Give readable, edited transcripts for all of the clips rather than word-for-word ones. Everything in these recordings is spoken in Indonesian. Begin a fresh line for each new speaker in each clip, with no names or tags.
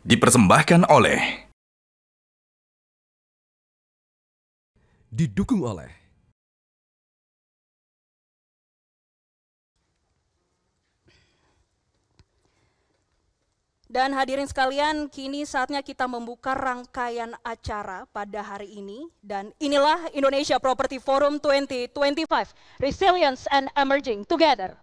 Dipersembahkan oleh
Didukung oleh
Dan hadirin sekalian, kini saatnya kita membuka rangkaian acara pada hari ini. Dan inilah Indonesia Property Forum 2025, Resilience and Emerging Together.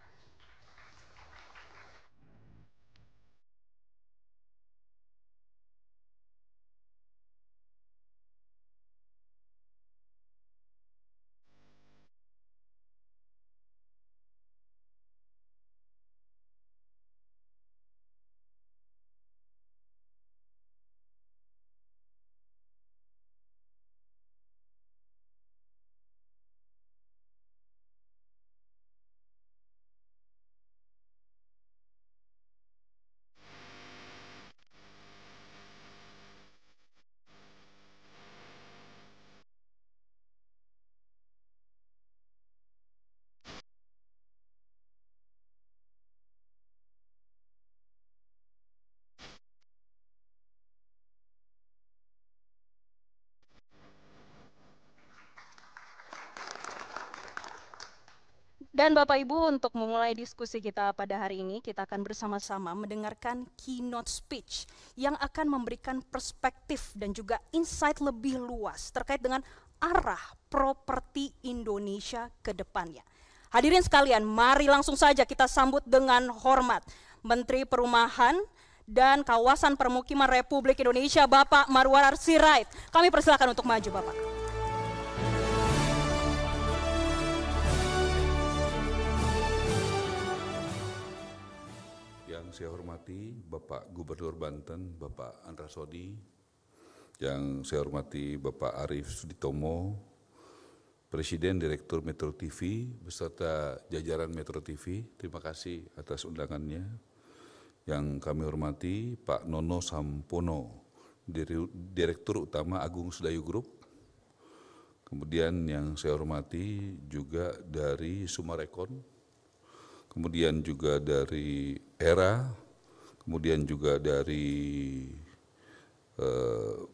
Dan Bapak Ibu, untuk memulai diskusi kita pada hari ini, kita akan bersama-sama mendengarkan keynote speech yang akan memberikan perspektif dan juga insight lebih luas terkait dengan arah properti Indonesia ke depannya. Hadirin sekalian, mari langsung saja kita sambut dengan hormat Menteri Perumahan dan Kawasan Permukiman Republik Indonesia, Bapak Marwarar Sirait. Kami persilakan untuk maju, Bapak.
Yang saya hormati Bapak Gubernur Banten, Bapak Andra Sodi, yang saya hormati Bapak Arief Suditomo, Presiden Direktur Metro TV beserta jajaran Metro TV, terima kasih atas undangannya. Yang kami hormati Pak Nono Sampono, Direktur Utama Agung Sedayu Group. Kemudian yang saya hormati juga dari Sumarekon, kemudian juga dari ERA, kemudian juga dari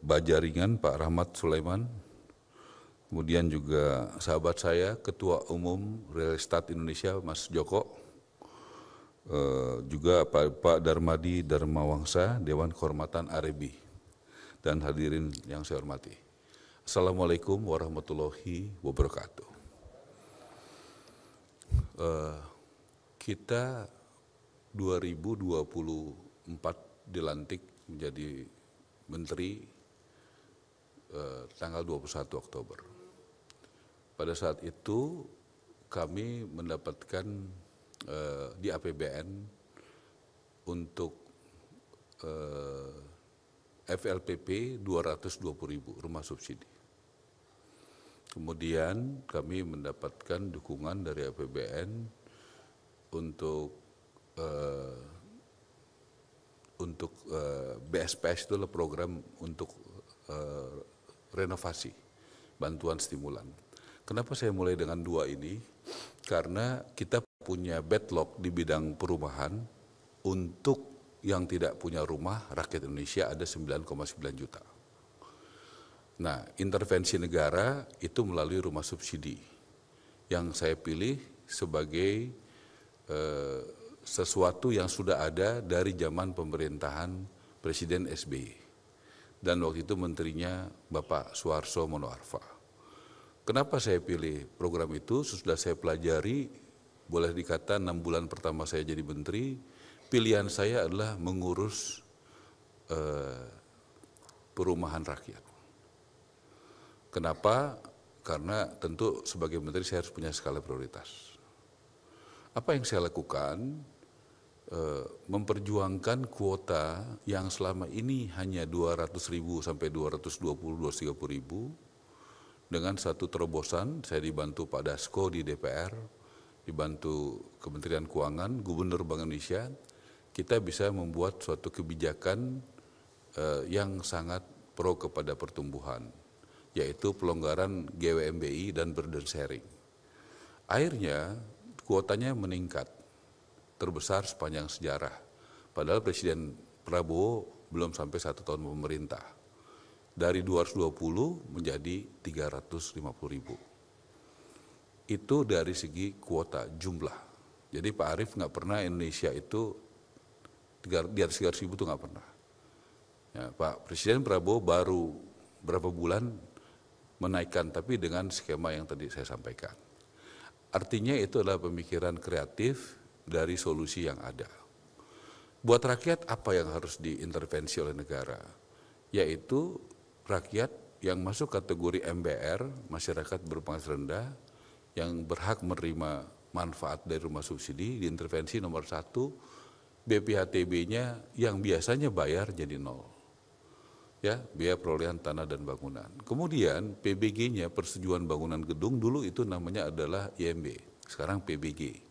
Bajaringan Pak Rahmat Sulaiman, kemudian juga sahabat saya Ketua Umum Real Estate Indonesia Mas Joko, juga Pak Darmadi Darmawangsa, Dewan Kehormatan AREBI, dan hadirin yang saya hormati. Assalamualaikum warahmatullahi wabarakatuh. Kita 2024 dilantik menjadi menteri tanggal 21 Oktober. Pada saat itu kami mendapatkan di APBN untuk FLPP 220.000 rumah subsidi. Kemudian kami mendapatkan dukungan dari APBN untuk BSPS itu adalah program untuk renovasi, bantuan stimulan. Kenapa saya mulai dengan dua ini? Karena kita punya backlog di bidang perumahan. Untuk yang tidak punya rumah, rakyat Indonesia ada 9,9 juta. Nah, intervensi negara itu melalui rumah subsidi yang saya pilih sebagai sesuatu yang sudah ada dari zaman pemerintahan Presiden SBY. Dan waktu itu menterinya Bapak Suharto Monoarfa. Kenapa saya pilih program itu? Sudah saya pelajari, boleh dikata 6 bulan pertama saya jadi menteri, pilihan saya adalah mengurus perumahan rakyat. Kenapa? Karena tentu sebagai menteri saya harus punya skala prioritas. Apa yang saya lakukan? Memperjuangkan kuota yang selama ini hanya 200.000 sampai 220-230.000 dengan satu terobosan. Saya dibantu Pak Dasko di DPR, dibantu Kementerian Keuangan, Gubernur Bank Indonesia, kita bisa membuat suatu kebijakan yang sangat pro kepada pertumbuhan, yaitu pelonggaran GWMBI dan burden sharing. Akhirnya kuotanya meningkat, terbesar sepanjang sejarah. Padahal Presiden Prabowo belum sampai 1 tahun pemerintah. Dari 220 menjadi 350.000. Itu dari segi kuota jumlah. Jadi Pak Arief nggak pernah Indonesia itu di atas 300.000 itu nggak pernah. Ya, Pak Presiden Prabowo baru berapa bulan menaikkan, tapi dengan skema yang tadi saya sampaikan. Artinya itu adalah pemikiran kreatif dari solusi yang ada. Buat rakyat apa yang harus diintervensi oleh negara? Yaitu rakyat yang masuk kategori MBR, masyarakat berpenghasilan rendah, yang berhak menerima manfaat dari rumah subsidi, diintervensi nomor 1, BPHTB-nya yang biasanya bayar jadi 0. Ya, biaya perolehan tanah dan bangunan. Kemudian PBG-nya, persetujuan bangunan gedung, dulu itu namanya adalah IMB, sekarang PBG.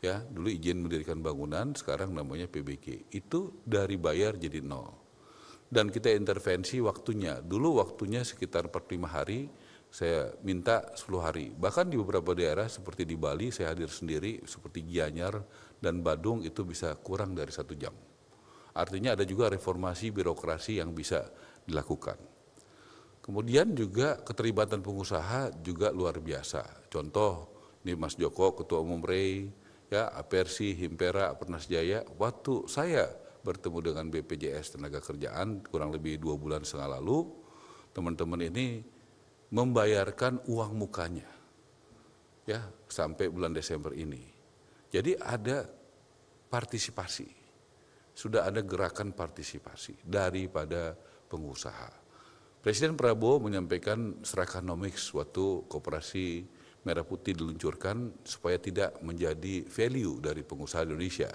Ya, dulu izin mendirikan bangunan, sekarang namanya PBG. Itu dari bayar jadi 0. Dan kita intervensi waktunya. Dulu waktunya sekitar 45 hari, saya minta 10 hari. Bahkan di beberapa daerah seperti di Bali, saya hadir sendiri, seperti Gianyar dan Badung itu bisa kurang dari 1 jam. Artinya ada juga reformasi birokrasi yang bisa dilakukan. Kemudian juga keterlibatan pengusaha juga luar biasa. Contoh, ini Mas Joko, Ketua Umum REI, ya, Apersi, Himpera, Pernas Jaya, waktu saya bertemu dengan BPJS Tenaga Kerjaan kurang lebih 2,5 bulan lalu, teman-teman ini membayarkan uang mukanya, ya, sampai bulan Desember ini. Jadi ada partisipasi, sudah ada gerakan partisipasi daripada pengusaha. Presiden Prabowo menyampaikan Serakanomics waktu Koperasi Merah Putih diluncurkan supaya tidak menjadi value dari pengusaha Indonesia.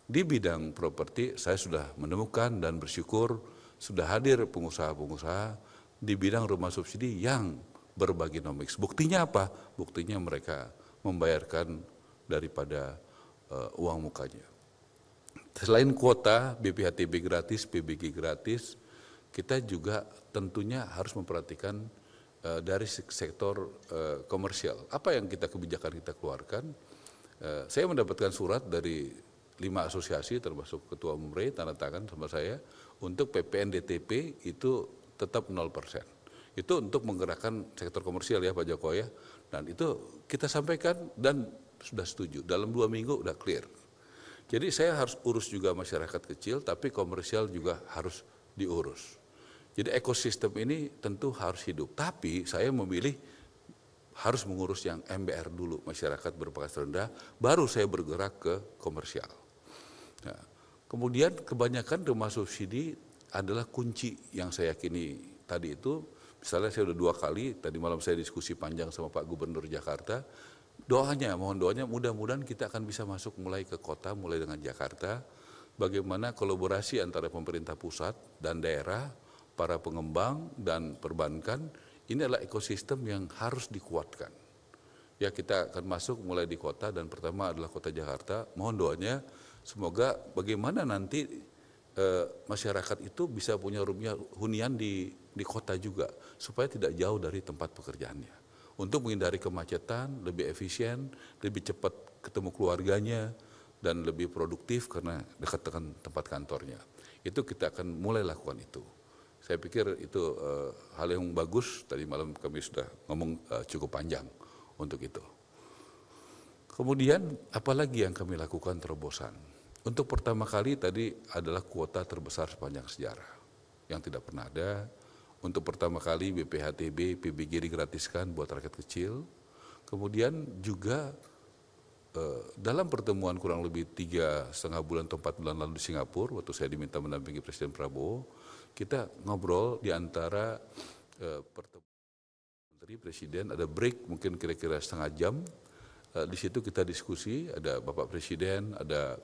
Di bidang properti saya sudah menemukan dan bersyukur sudah hadir pengusaha-pengusaha di bidang rumah subsidi yang berbagi nomics. Buktinya apa? Buktinya mereka membayarkan daripada uang mukanya. Selain kuota, BPHTB gratis, PBG gratis, kita juga tentunya harus memperhatikan dari sektor komersial. Apa yang kebijakan kita keluarkan? Saya mendapatkan surat dari 5 asosiasi termasuk Ketua Umum REI tanda tangan sama saya untuk PPN DTP itu tetap 0%. Itu untuk menggerakkan sektor komersial ya Pak Joko ya. Dan itu kita sampaikan dan sudah setuju. Dalam 2 minggu udah clear. Jadi saya harus urus juga masyarakat kecil tapi komersial juga harus diurus. Jadi ekosistem ini tentu harus hidup, tapi saya memilih harus mengurus yang MBR dulu, masyarakat berpenghasilan rendah, baru saya bergerak ke komersial. Nah, kemudian kebanyakan rumah subsidi adalah kunci yang saya yakini tadi itu, misalnya saya udah 2 kali, tadi malam saya diskusi panjang sama Pak Gubernur Jakarta, mohon doanya mudah-mudahan kita akan bisa masuk mulai ke kota, mulai dengan Jakarta, bagaimana kolaborasi antara pemerintah pusat dan daerah, para pengembang dan perbankan, ini adalah ekosistem yang harus dikuatkan. Ya, kita akan masuk mulai di kota dan pertama adalah kota Jakarta. Mohon doanya semoga bagaimana nanti masyarakat itu bisa punya hunian di kota juga supaya tidak jauh dari tempat pekerjaannya. Untuk menghindari kemacetan, lebih efisien, lebih cepat ketemu keluarganya dan lebih produktif karena dekat dengan tempat kantornya. Itu kita akan mulai lakukan itu. Saya pikir itu hal yang bagus, tadi malam kami sudah ngomong cukup panjang untuk itu. Kemudian apalagi yang kami lakukan terobosan? Untuk pertama kali tadi adalah kuota terbesar sepanjang sejarah yang tidak pernah ada. Untuk pertama kali BPHTB, PBG digratiskan buat rakyat kecil. Kemudian juga dalam pertemuan kurang lebih 3,5 bulan atau 4 bulan lalu di Singapura, waktu saya diminta mendampingi Presiden Prabowo, kita ngobrol di antara pertemuan Menteri Presiden, ada break mungkin kira-kira setengah jam. Di situ kita diskusi, ada Bapak Presiden, ada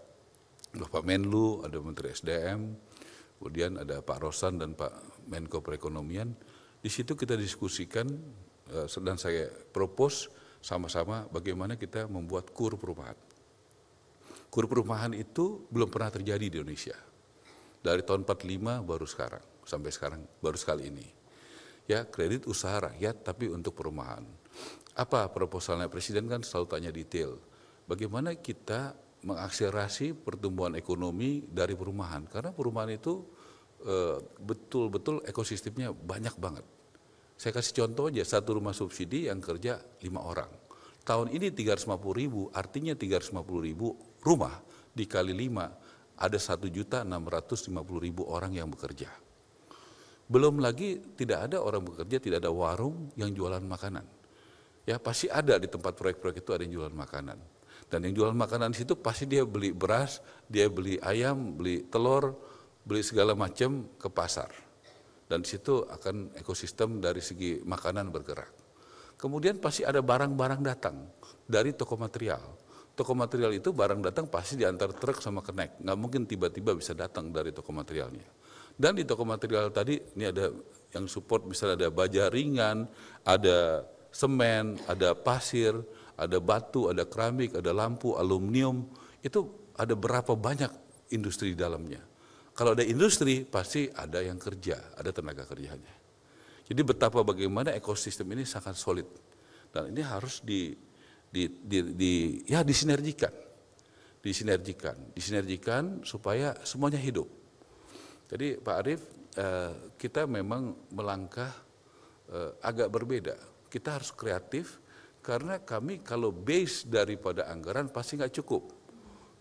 Bapak Menlu, ada Menteri SDM, kemudian ada Pak Rosan dan Pak Menko Perekonomian. Di situ kita diskusikan dan saya propose sama-sama bagaimana kita membuat KUR perumahan. KUR perumahan itu belum pernah terjadi di Indonesia. Dari tahun 45 baru sekarang, sampai sekarang baru sekali ini. Ya, kredit usaha rakyat tapi untuk perumahan. Apa proposalnya Presiden kan selalu tanya detail. Bagaimana kita mengakselerasi pertumbuhan ekonomi dari perumahan. Karena perumahan itu betul-betul ekosistemnya banyak banget. Saya kasih contoh aja, satu rumah subsidi yang kerja 5 orang. Tahun ini 350.000, artinya 350.000 rumah dikali 5, ada 1.650.000 orang yang bekerja. Belum lagi tidak ada orang bekerja, tidak ada warung yang jualan makanan. Ya pasti ada di tempat proyek-proyek itu ada yang jualan makanan. Dan yang jualan makanan di situ pasti dia beli beras, dia beli ayam, beli telur, beli segala macam ke pasar. Dan di situ akan ekosistem dari segi makanan bergerak. Kemudian pasti ada barang-barang datang dari toko material. Toko material itu barang datang pasti diantar truk sama kenek. Nggak mungkin tiba-tiba bisa datang dari toko materialnya. Dan di toko material tadi ini ada yang support, misalnya ada baja ringan, ada semen, ada pasir, ada batu, ada keramik, ada lampu, aluminium, itu ada berapa banyak industri di dalamnya. Kalau ada industri pasti ada yang kerja, ada tenaga kerjanya. Jadi betapa bagaimana ekosistem ini sangat solid dan ini harus disinergikan supaya semuanya hidup. Jadi Pak Arief, kita memang melangkah agak berbeda. Kita harus kreatif karena kami kalau base daripada anggaran pasti nggak cukup.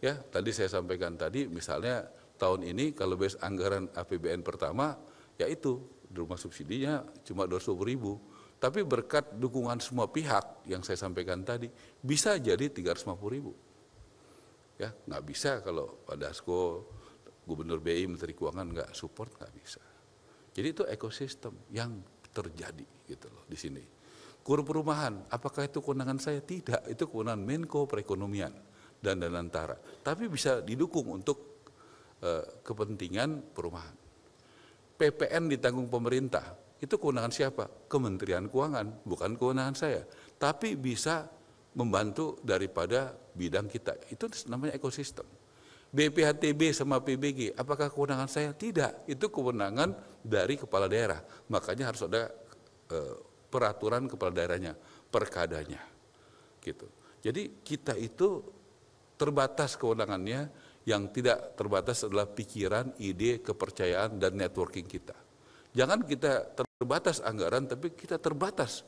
Ya, tadi saya sampaikan tadi, misalnya tahun ini kalau base anggaran APBN pertama, yaitu rumah subsidinya cuma 200.000. Tapi berkat dukungan semua pihak yang saya sampaikan tadi, bisa jadi 350.000. Ya, nggak bisa kalau Pak Dasko, Gubernur BI, Menteri Keuangan nggak support, nggak bisa. Jadi itu ekosistem yang terjadi gitu loh di sini. Kur perumahan, apakah itu kewenangan saya? Tidak, itu kewenangan Menko Perekonomian dan Danantara. Tapi bisa didukung untuk kepentingan perumahan. PPN ditanggung pemerintah, itu kewenangan siapa? Kementerian Keuangan, bukan kewenangan saya. Tapi bisa membantu daripada bidang kita. Itu namanya ekosistem. BPHTB sama PBG, apakah kewenangan saya? Tidak, itu kewenangan dari kepala daerah. Makanya harus ada peraturan kepala daerahnya, perkadanya. Gitu. Jadi kita itu terbatas kewenangannya, yang tidak terbatas adalah pikiran, ide, kepercayaan, dan networking kita. Jangan kita terbatas anggaran, tapi kita terbatas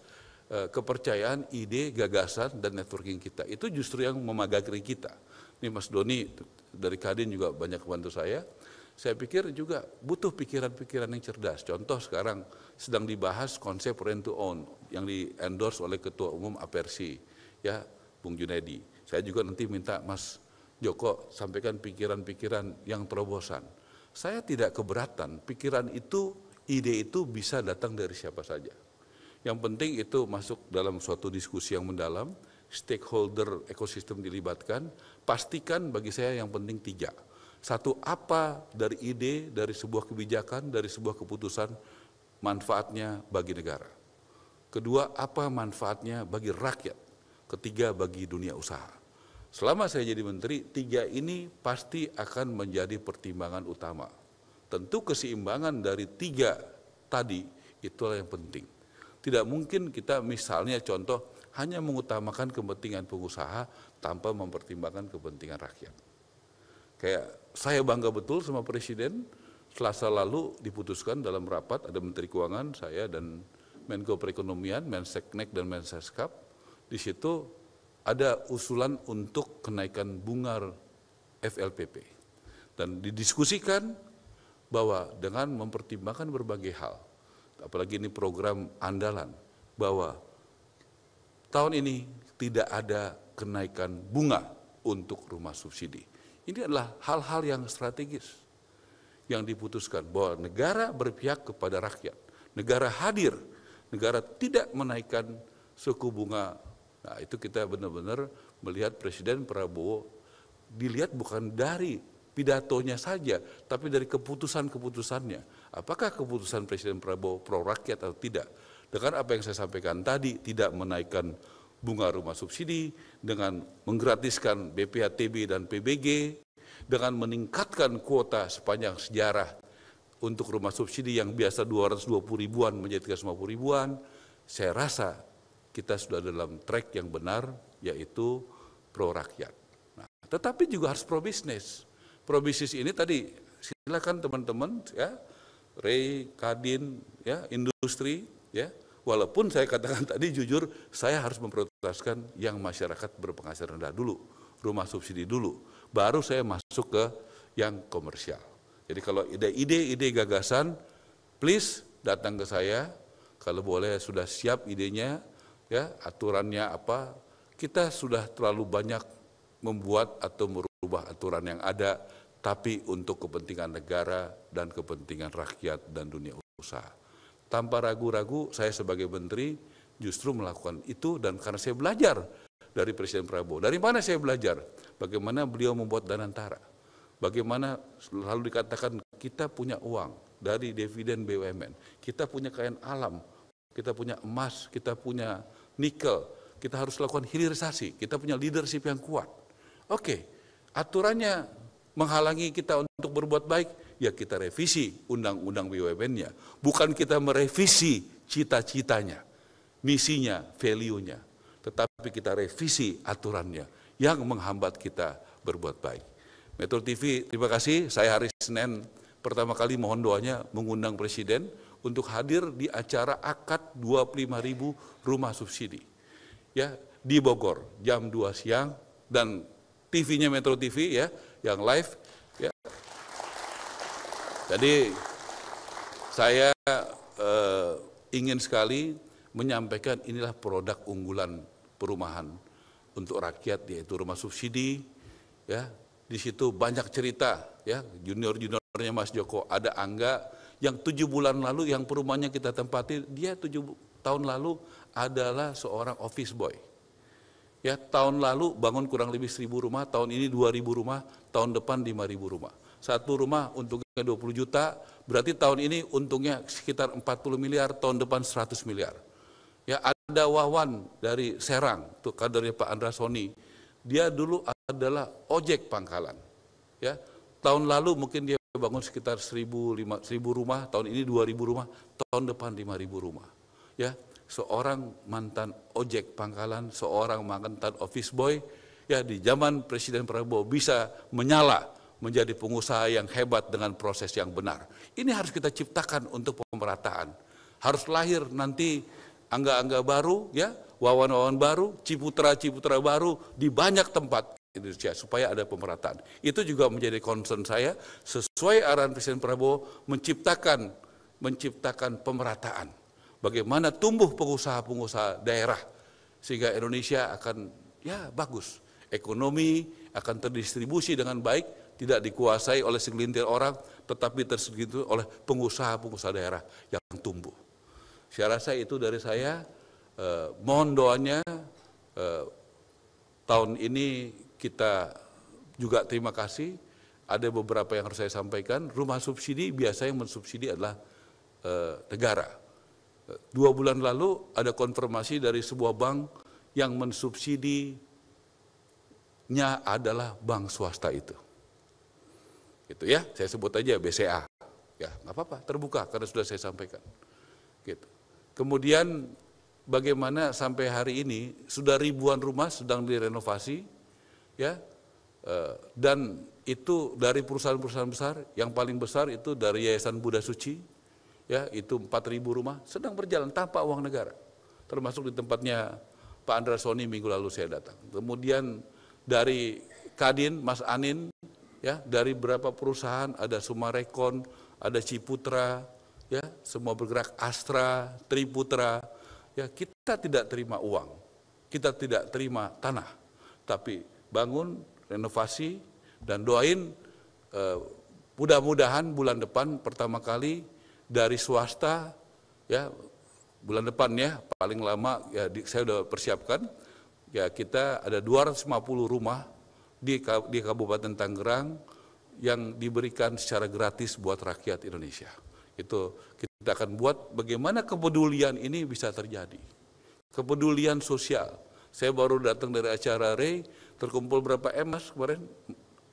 kepercayaan, ide, gagasan, dan networking kita. Itu justru yang memagari kita. Ini Mas Doni dari Kadin juga banyak bantu saya. Saya pikir juga butuh pikiran-pikiran yang cerdas. Contoh sekarang sedang dibahas konsep rent to own yang di-endorse oleh Ketua Umum Apersi, ya Bung Junedi. Saya juga nanti minta Mas Joko sampaikan pikiran-pikiran yang terobosan. Saya tidak keberatan, pikiran itu, ide itu bisa datang dari siapa saja. Yang penting itu masuk dalam suatu diskusi yang mendalam, stakeholder ekosistem dilibatkan, pastikan bagi saya yang penting 3. Satu, apa dari ide, dari sebuah kebijakan, dari sebuah keputusan, manfaatnya bagi negara. Kedua, apa manfaatnya bagi rakyat. Ketiga, bagi dunia usaha. Selama saya jadi menteri, 3 ini pasti akan menjadi pertimbangan utama. Tentu keseimbangan dari 3 tadi, itulah yang penting. Tidak mungkin kita misalnya contoh, hanya mengutamakan kepentingan pengusaha tanpa mempertimbangkan kepentingan rakyat. Kayak saya bangga betul sama Presiden, Selasa lalu diputuskan dalam rapat, ada Menteri Keuangan, saya dan Menko Perekonomian, Menseknek dan Menseskap, di situ ada usulan untuk kenaikan bunga FLPP. Dan didiskusikan bahwa dengan mempertimbangkan berbagai hal, apalagi ini program andalan, bahwa tahun ini tidak ada kenaikan bunga untuk rumah subsidi. Ini adalah hal-hal yang strategis yang diputuskan bahwa negara berpihak kepada rakyat, negara hadir, negara tidak menaikkan suku bunga. Nah, itu kita benar-benar melihat Presiden Prabowo dilihat bukan dari pidatonya saja, tapi dari keputusan-keputusannya. Apakah keputusan Presiden Prabowo pro rakyat atau tidak? Dengan apa yang saya sampaikan tadi, tidak menaikkan bunga rumah subsidi, dengan menggratiskan BPHTB dan PBG, dengan meningkatkan kuota sepanjang sejarah untuk rumah subsidi yang biasa 220 ribuan menjadi 350 ribuan, saya rasa kita sudah dalam track yang benar, yaitu pro rakyat. Nah, tetapi juga harus pro bisnis. Pro bisnis ini tadi silakan teman-teman ya Ray, Kadin, ya, industri, ya. Walaupun saya katakan tadi jujur, saya harus memprioritaskan yang masyarakat berpenghasilan rendah dulu, rumah subsidi dulu, baru saya masuk ke yang komersial. Jadi kalau ada ide-ide gagasan, please datang ke saya. Kalau boleh sudah siap idenya, ya, aturannya apa? Kita sudah terlalu banyak membuat atau merubah aturan yang ada, tapi untuk kepentingan negara dan kepentingan rakyat dan dunia usaha. Tanpa ragu-ragu, saya sebagai menteri justru melakukan itu, dan karena saya belajar dari Presiden Prabowo. Dari mana saya belajar? Bagaimana beliau membuat Danantara. Bagaimana selalu dikatakan kita punya uang dari dividen BUMN. Kita punya kekayaan alam, kita punya emas, kita punya nikel. Kita harus lakukan hilirisasi, kita punya leadership yang kuat. Oke, aturannya menghalangi kita untuk berbuat baik, ya kita revisi undang-undang BUMN-nya. Bukan kita merevisi cita-citanya, misinya, value-nya. Tetapi kita revisi aturannya yang menghambat kita berbuat baik. Metro TV, terima kasih. Saya hari Senin pertama kali mohon doanya mengundang Presiden untuk hadir di acara akad 25.000 rumah subsidi. Ya, di Bogor, jam 2 siang, dan TV-nya Metro TV, ya, yang live, ya. Jadi saya ingin sekali menyampaikan inilah produk unggulan perumahan untuk rakyat, yaitu rumah subsidi, ya. Di situ banyak cerita, ya, junior-juniornya Mas Joko, ada Angga yang 7 bulan lalu yang perumahannya kita tempati, dia 7 tahun lalu adalah seorang office boy. Ya, tahun lalu bangun kurang lebih 1.000 rumah, tahun ini 2.000 rumah, tahun depan 5.000 rumah. Satu rumah untungnya 20 juta, berarti tahun ini untungnya sekitar 40 miliar, tahun depan 100 miliar. Ya, ada Wawan dari Serang, tuh kadernya Pak Andra Soni. Dia dulu adalah ojek pangkalan. Ya, tahun lalu mungkin dia bangun sekitar 1.000 rumah, tahun ini 2.000 rumah, tahun depan 5.000 rumah. Ya, seorang mantan ojek pangkalan, seorang mantan office boy, ya, di zaman Presiden Prabowo bisa menyala menjadi pengusaha yang hebat dengan proses yang benar. Ini harus kita ciptakan untuk pemerataan. Harus lahir nanti angga-angga baru, ya, wawan-wawan baru, ciputra-ciputra baru di banyak tempat Indonesia supaya ada pemerataan. Itu juga menjadi concern saya sesuai arahan Presiden Prabowo menciptakan pemerataan. Bagaimana tumbuh pengusaha-pengusaha daerah sehingga Indonesia akan, ya, bagus. Ekonomi akan terdistribusi dengan baik, tidak dikuasai oleh segelintir orang, tetapi tersegitu oleh pengusaha-pengusaha daerah yang tumbuh. Saya rasa itu dari saya. Mohon doanya, tahun ini kita juga terima kasih. Ada beberapa yang harus saya sampaikan. Rumah subsidi biasanya mensubsidi adalah negara. 2 bulan lalu ada konfirmasi dari sebuah bank yang mensubsidinya adalah bank swasta itu. Gitu, ya, saya sebut aja BCA. Ya, nggak apa-apa, terbuka karena sudah saya sampaikan. Gitu. Kemudian bagaimana sampai hari ini sudah ribuan rumah sedang direnovasi, ya, dan itu dari perusahaan-perusahaan besar. Yang paling besar itu dari Yayasan Buddha Suci, ya, itu 4.000 rumah sedang berjalan tanpa uang negara, termasuk di tempatnya Pak Andra Soni minggu lalu saya datang. Kemudian dari Kadin, Mas Anin, ya, dari beberapa perusahaan, ada Sumarekon, ada Ciputra, ya, semua bergerak, Astra, Triputra. Ya, kita tidak terima uang, kita tidak terima tanah, tapi bangun, renovasi, dan doain mudah-mudahan bulan depan pertama kali dari swasta, ya, bulan depan, ya, paling lama, ya, saya sudah persiapkan, ya, kita ada 250 rumah di Kabupaten Tangerang yang diberikan secara gratis buat rakyat Indonesia. Itu kita akan buat bagaimana kepedulian ini bisa terjadi. Kepedulian sosial. Saya baru datang dari acara Ray, terkumpul berapa Mas kemarin?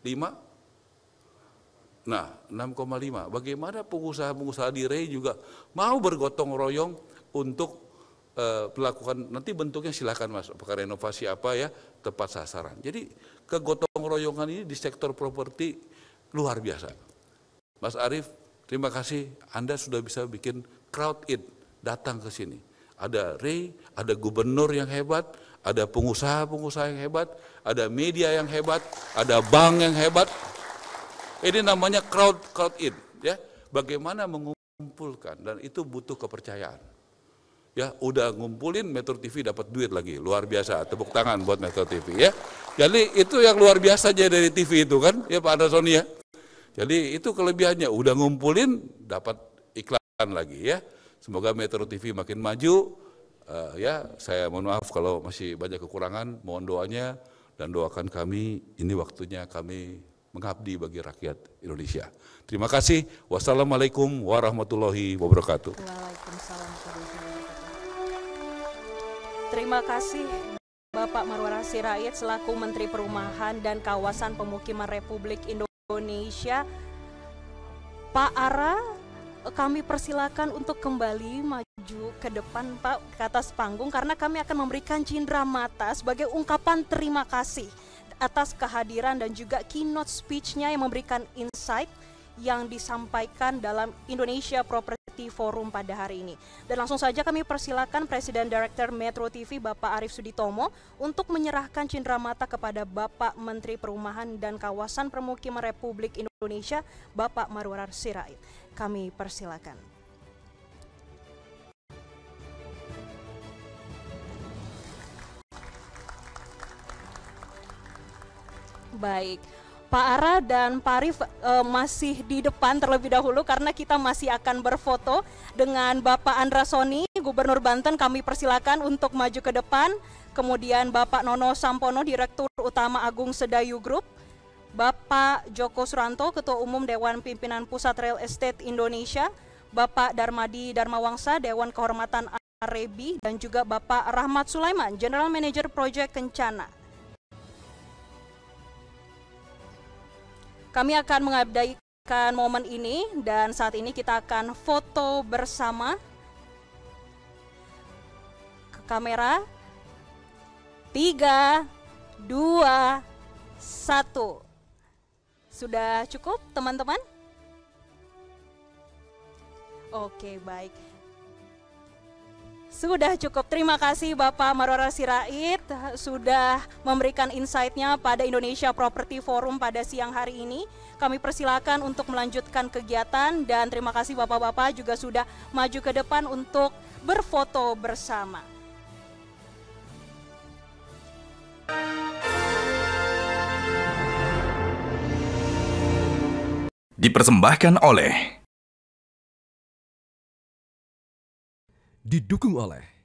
5? Nah, 6,5. Bagaimana pengusaha-pengusaha di Ray juga mau bergotong royong untuk melakukan, nanti bentuknya silakan Mas, apakah renovasi apa, ya, tepat sasaran. Jadi kegotong royongan ini di sektor properti luar biasa. Mas Arief, Terima kasih Anda sudah bisa bikin crowd it, datang ke sini. Ada Ray, ada gubernur yang hebat, ada pengusaha-pengusaha yang hebat, ada media yang hebat, ada bank yang hebat. Ini namanya crowd it, ya. Bagaimana mengumpulkan, dan itu butuh kepercayaan. Ya, udah ngumpulin Metro TV dapat duit lagi, luar biasa. Tepuk tangan buat Metro TV, ya. Jadi itu yang luar biasa aja dari TV itu kan, ya Pak Andrasoni, ya. Jadi itu kelebihannya, udah ngumpulin dapat iklan lagi, ya. Semoga Metro TV makin maju. Ya, saya mohon maaf kalau masih banyak kekurangan, mohon doanya dan doakan kami. Ini waktunya kami mengabdi bagi rakyat Indonesia. Terima kasih. Wassalamualaikum warahmatullahi wabarakatuh.
Waalaikumsalam warahmatullahi wabarakatuh. Terima kasih Bapak Marwara Sirait selaku Menteri Perumahan dan Kawasan Pemukiman Republik Indonesia. Pak Ara, kami persilakan untuk kembali maju ke depan Pak, ke atas panggung, karena kami akan memberikan cindera mata sebagai ungkapan terima kasih atas kehadiran dan juga keynote speech-nya yang memberikan insight yang disampaikan dalam Indonesia Property Forum pada hari ini. Dan langsung saja kami persilakan Presiden Director Metro TV Bapak Arief Suditomo untuk menyerahkan cindera mata kepada Bapak Menteri Perumahan dan Kawasan Permukiman Republik Indonesia Bapak Marwara Sirait. Kami persilakan. Baik, Pak Ara dan Pak Arief masih di depan terlebih dahulu karena kita masih akan berfoto dengan Bapak Andrasoni, Gubernur Banten. Kami persilakan untuk maju ke depan. Kemudian Bapak Nono Sampono, Direktur Utama Agung Sedayu Group. Bapak Joko Suranto, Ketua Umum Dewan Pimpinan Pusat Real Estate Indonesia, Bapak Darmadi Darmawangsa, Dewan Kehormatan Arebi, dan juga Bapak Rahmat Sulaiman, General Manager Project Kencana. Kami akan mengabadikan momen ini dan saat ini kita akan foto bersama. Ke kamera, 3, 2, 1. Sudah cukup teman-teman? Oke, baik. Sudah cukup. Terima kasih Bapak Marwara Sirait sudah memberikan insight-nya pada Indonesia Property Forum pada siang hari ini. Kami persilakan untuk melanjutkan kegiatan dan terima kasih Bapak-Bapak juga sudah maju ke depan untuk berfoto bersama.
Dipersembahkan oleh
didukung oleh